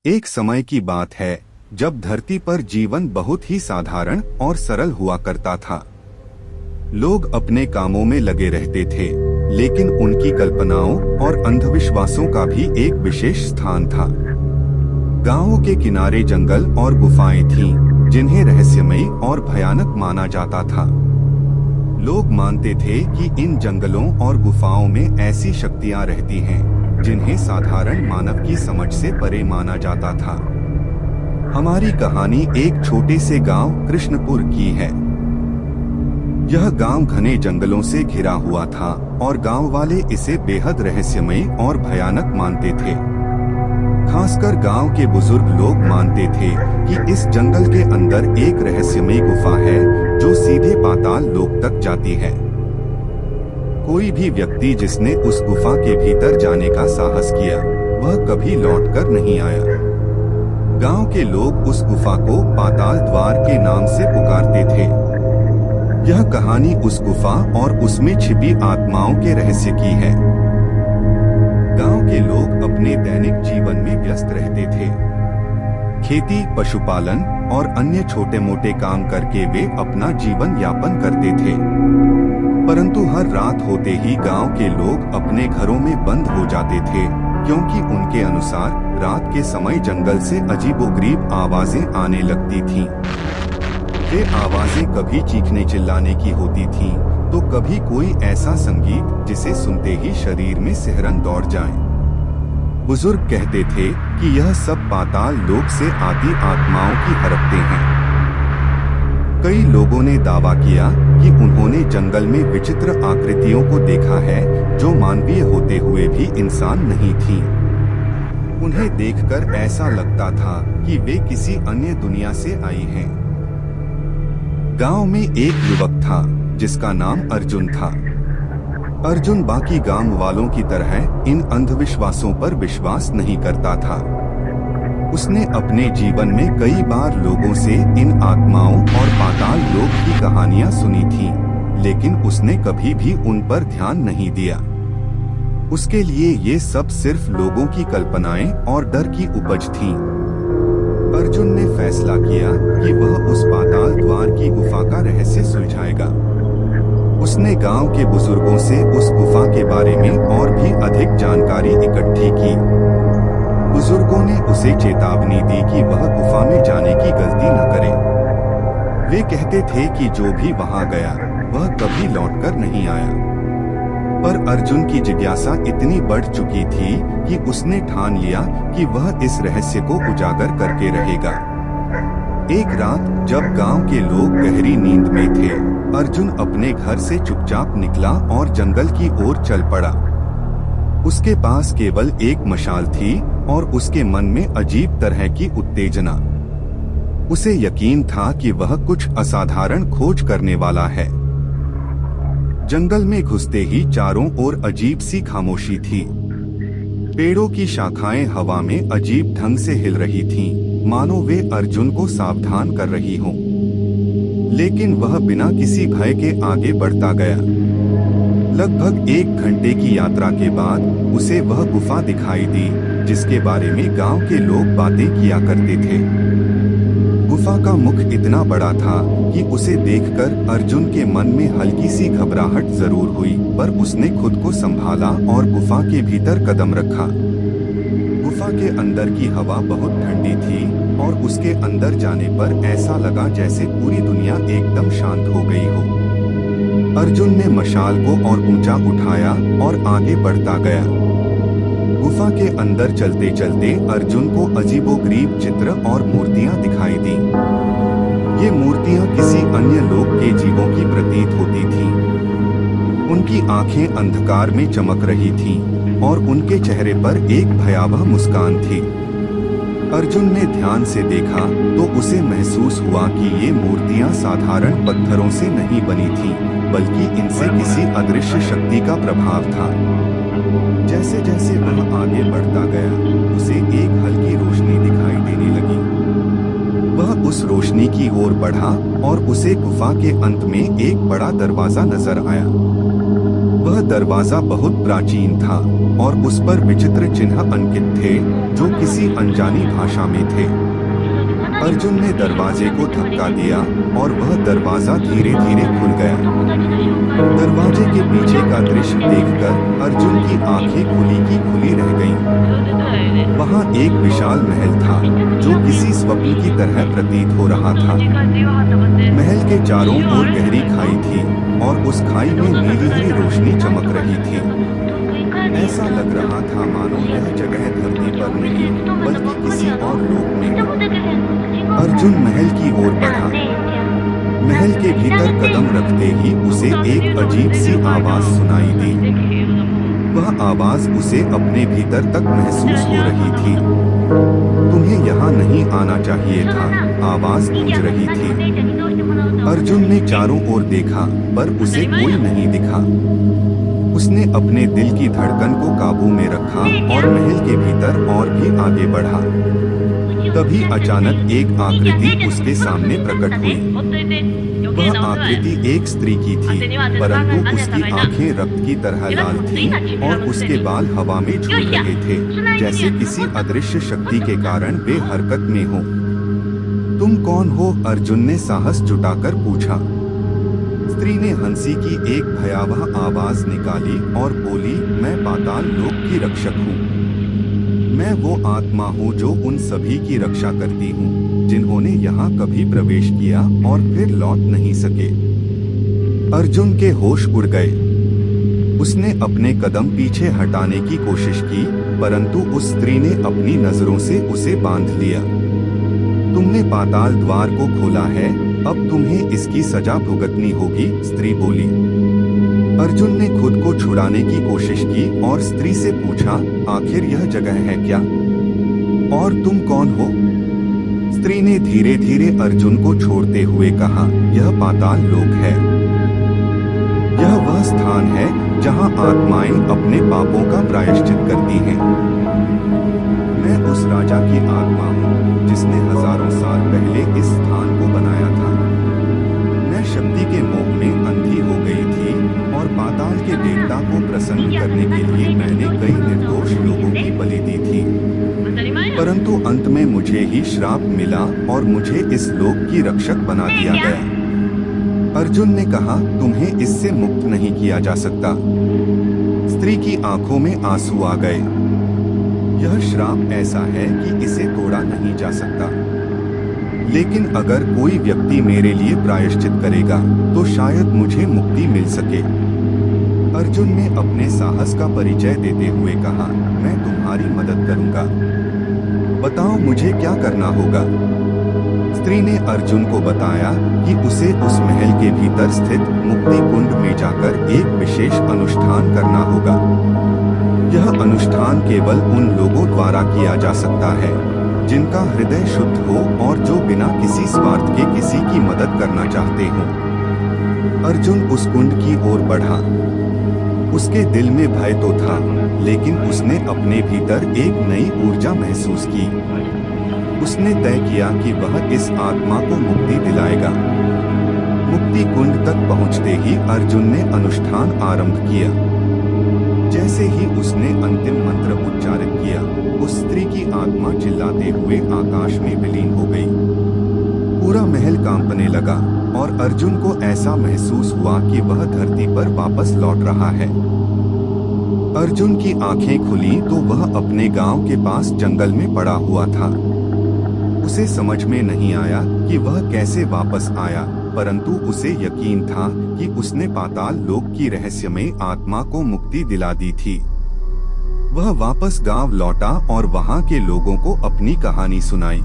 एक समय की बात है जब धरती पर जीवन बहुत ही साधारण और सरल हुआ करता था। लोग अपने कामों में लगे रहते थे, लेकिन उनकी कल्पनाओं और अंधविश्वासों का भी एक विशेष स्थान था। गांवों के किनारे जंगल और गुफाएं थीं, जिन्हें रहस्यमयी और भयानक माना जाता था। लोग मानते थे कि इन जंगलों और गुफाओं में ऐसी शक्तियां रहती हैं जिन्हें साधारण मानव की समझ से परे माना जाता था। हमारी कहानी एक छोटे से गांव कृष्णपुर की है। यह गांव घने जंगलों से घिरा हुआ था और गांव वाले इसे बेहद रहस्यमयी और भयानक मानते थे। खासकर गांव के बुजुर्ग लोग मानते थे कि इस जंगल के अंदर एक रहस्यमयी गुफा है जो सीधे पाताल लोक तक जाती है। कोई भी व्यक्ति जिसने उस गुफा के भीतर जाने का साहस किया, वह कभी लौटकर नहीं आया। गांव के लोग उस गुफा को पाताल द्वार के नाम से पुकारते थे। यह कहानी उस गुफा और उसमें छिपी आत्माओं के रहस्य की है। गांव के लोग अपने दैनिक जीवन में व्यस्त रहते थे। खेती, पशुपालन और अन्य छोटे मोटे काम करके वे अपना जीवन यापन करते थे। परंतु हर रात होते ही गांव के लोग अपने घरों में बंद हो जाते थे, क्योंकि उनके अनुसार रात के समय जंगल से अजीबोगरीब आवाजें आने लगती थीं। ये आवाजें कभी चीखने चिल्लाने की होती थीं, तो कभी कोई ऐसा संगीत जिसे सुनते ही शरीर में सिहरन दौड़ जाए। बुजुर्ग कहते थे कि यह सब पाताल लोक से आती आत्माओं की हरकतें हैं। कई लोगों ने दावा किया कि उन्होंने जंगल में विचित्र आकृतियों को देखा है जो मानवीय होते हुए भी इंसान नहीं थीं। उन्हें देखकर ऐसा लगता था कि वे किसी अन्य दुनिया से आई हैं। गांव में एक युवक था जिसका नाम अर्जुन था। अर्जुन बाकी गांव वालों की तरह इन अंधविश्वासों पर विश्वास नहीं करता था। उसने अपने जीवन में कई बार लोगों से इन आत्माओं और पाताल लोक की कहानियां सुनी थीं, लेकिन उसने कभी भी उन पर ध्यान नहीं दिया। उसके लिए ये सब सिर्फ लोगों की कल्पनाएं और डर की उपज थीं। अर्जुन ने फैसला किया कि वह उस पाताल द्वार की गुफा का रहस्य सुलझाएगा। उसने गांव के बुजुर्गों से उस गुफा के बारे में और भी अधिक जानकारी इकट्ठी की। बुजुर्गों ने उसे चेतावनी दी कि वह गुफा में जाने की गलती न करे। वे कहते थे कि जो भी वहां गया वह कभी लौटकर नहीं आया। पर अर्जुन की जिज्ञासा इतनी बढ़ चुकी थी कि उसने ठान लिया कि वह इस रहस्य को उजागर करके रहेगा। एक रात जब गांव के लोग गहरी नींद में थे, अर्जुन अपने घर से चुपचाप निकला और जंगल की ओर चल पड़ा। उसके पास केवल एक मशाल थी और उसके मन में अजीब तरह की उत्तेजना। उसे यकीन था कि वह कुछ असाधारण खोज करने वाला है। जंगल में घुसते ही चारों ओर अजीब सी खामोशी थी। पेड़ों की शाखाएं हवा में अजीब ढंग से हिल रही थीं, मानो वे अर्जुन को सावधान कर रही हों। लेकिन वह बिना किसी भय के आगे बढ़ता गया। लगभग 1 घंटे की यात्रा के बाद उसे वह गुफा दिखाई दी जिसके बारे में गांव के लोग बातें किया करते थे। गुफा का मुख इतना बड़ा था कि उसे देखकर अर्जुन के मन में हल्की सी घबराहट जरूर हुई, पर उसने खुद को संभाला और गुफा के भीतर कदम रखा। गुफा के अंदर की हवा बहुत ठंडी थी और उसके अंदर जाने पर ऐसा लगा जैसे पूरी दुनिया एकदम शांत हो गई हो। अर्जुन ने मशाल को और ऊंचा उठाया और आगे बढ़ता गया। गुफा के अंदर चलते चलते अर्जुन को अजीबोगरीब चित्र और मूर्तियां दिखाई दी। ये मूर्तियां किसी अन्य लोक के जीवों की प्रतीत होती थीं। उनकी आंखें अंधकार में चमक रही थीं और उनके चेहरे पर एक भयावह मुस्कान थी। अर्जुन ने ध्यान से देखा तो उसे महसूस हुआ कि ये मूर्तियां साधारण पत्थरों से नहीं बनी थीं, बल्कि इनसे किसी अदृश्य शक्ति का प्रभाव था। जैसे जैसे वह आगे बढ़ता गया, उसे एक हल्की रोशनी दिखाई देने लगी। वह उस रोशनी की ओर बढ़ा और उसे गुफा के अंत में एक बड़ा दरवाजा नजर आया। वह दरवाजा बहुत प्राचीन था और उस पर विचित्र चिन्ह अंकित थे जो किसी अनजानी भाषा में थे। अर्जुन ने दरवाजे को धक्का दिया और वह दरवाजा धीरे धीरे खुल गया। दरवाजे के पीछे का दृश्य देखकर अर्जुन की आंखें खुली की खुली रह गईं। वहाँ एक विशाल महल था जो किसी स्वप्न की तरह प्रतीत हो रहा था। महल के चारों ओर गहरी खाई थी और उस खाई में नीली हरी रोशनी चमक रही थी। ऐसा लग रहा था मानो यह जगह धरती पर नहीं बल्कि किसी और लोक में हो। अर्जुन महल की ओर बढ़ा। महल के भीतर कदम रखते ही उसे एक अजीब सी आवाज सुनाई दी। वह आवाज उसे अपने भीतर तक महसूस हो रही थी। तुम्हें यहाँ नहीं आना चाहिए था, आवाज गूंज रही थी। अर्जुन ने चारों ओर देखा पर उसे कोई नहीं दिखा। उसने अपने दिल की धड़कन को काबू में रखा और महल के भीतर और भी आगे बढ़ा। तभी अचानक एक आकृति उसके सामने प्रकट हुई। वह आकृति एक स्त्री की थी, परंतु उसकी आंखें रक्त की तरह लाल थीं और उसके बाल हवा में झूल रहे थे, जैसे किसी अदृश्य शक्ति के कारण वे हरकत में हो। तुम कौन हो? अर्जुन ने साहस जुटाकर पूछा। स्त्री ने हंसी की एक भयावह आवाज निकाली और बोली, मैं पाताल लोक की रक्षक हूँ। मैं वो आत्मा हूँ जो उन सभी की रक्षा करती हूँ जिन्होंने यहाँ कभी प्रवेश किया और फिर लौट नहीं सके। अर्जुन के होश उड़ गए। उसने अपने कदम पीछे हटाने की कोशिश की, परंतु उस स्त्री ने अपनी नजरों से उसे बांध लिया। तुमने पाताल द्वार को खोला है, अब तुम्हें इसकी सजा भुगतनी होगी, स्त्री बोली। अर्जुन ने खुद को छुड़ाने की कोशिश की और स्त्री से पूछा, आखिर यह जगह है क्या? और तुम कौन हो? स्त्री ने धीरे धीरे अर्जुन को छोड़ते हुए कहा, यह पाताल लोक है। यह वह स्थान है जहां आत्माएं अपने पापों का प्रायश्चित करती हैं। मैं उस राजा की आत्मा हूँ जिसने हजारों साल पहले इस स्थान को बनाया था। मैं शक्ति के मोह में अंधी हो गई थी और पाताल के देवता को प्रसन्न करने के लिए मैंने कई निर्दोष लोगों की बलि दी थी, परंतु अंत में मुझे ही श्राप मिला और मुझे इस लोक की रक्षक बना दिया गया। अर्जुन ने कहा, तुम्हें इससे मुक्त नहीं किया जा सकता। स्त्री की आंखों में आंसू आ गए। यह श्राप ऐसा है कि इसे तोड़ा नहीं जा सकता, लेकिन अगर कोई व्यक्ति मेरे लिए प्रायश्चित करेगा तो शायद मुझे मुक्ति मिल सके। अर्जुन ने अपने साहस का परिचय देते हुए कहा, मैं तुम्हारी मदद करूंगा, बताओ मुझे क्या करना होगा। स्त्री ने अर्जुन को बताया कि उसे उस महल के भीतर स्थित मुक्ति कुंड में जाकर एक विशेष अनुष्ठान करना होगा। यह अनुष्ठान केवल उन लोगों द्वारा किया जा सकता है जिनका हृदय शुद्ध हो और जो बिना किसी स्वार्थ के किसी की मदद करना चाहते हों। अर्जुन उस कुंड की ओर बढ़ा। उसके दिल में भय तो था, लेकिन उसने अपने भीतर एक नई ऊर्जा महसूस की। उसने तय किया कि वह इस आत्मा को मुक्ति दिलाएगा। मुक्ति कुंड तक पहुंचते ही अर्जुन ने अनुष्ठान आरंभ किया। जैसे ही उसने अंतिम मंत्र उच्चारित किया, उस स्त्री की आत्मा चिल्लाते हुए आकाश में विलीन हो गई। पूरा महल कांपने लगा और अर्जुन को ऐसा महसूस हुआ कि वह धरती पर वापस लौट रहा है। अर्जुन की आंखें खुली तो वह अपने गांव के पास जंगल में पड़ा हुआ था। उसे समझ में नहीं आया कि वह कैसे वापस आया, परंतु उसे यकीन था कि उसने पाताल लोक की रहस्यमय आत्मा को मुक्ति दिला दी थी। वह वापस गांव लौटा और वहां के लोगों को अपनी कहानी सुनाई।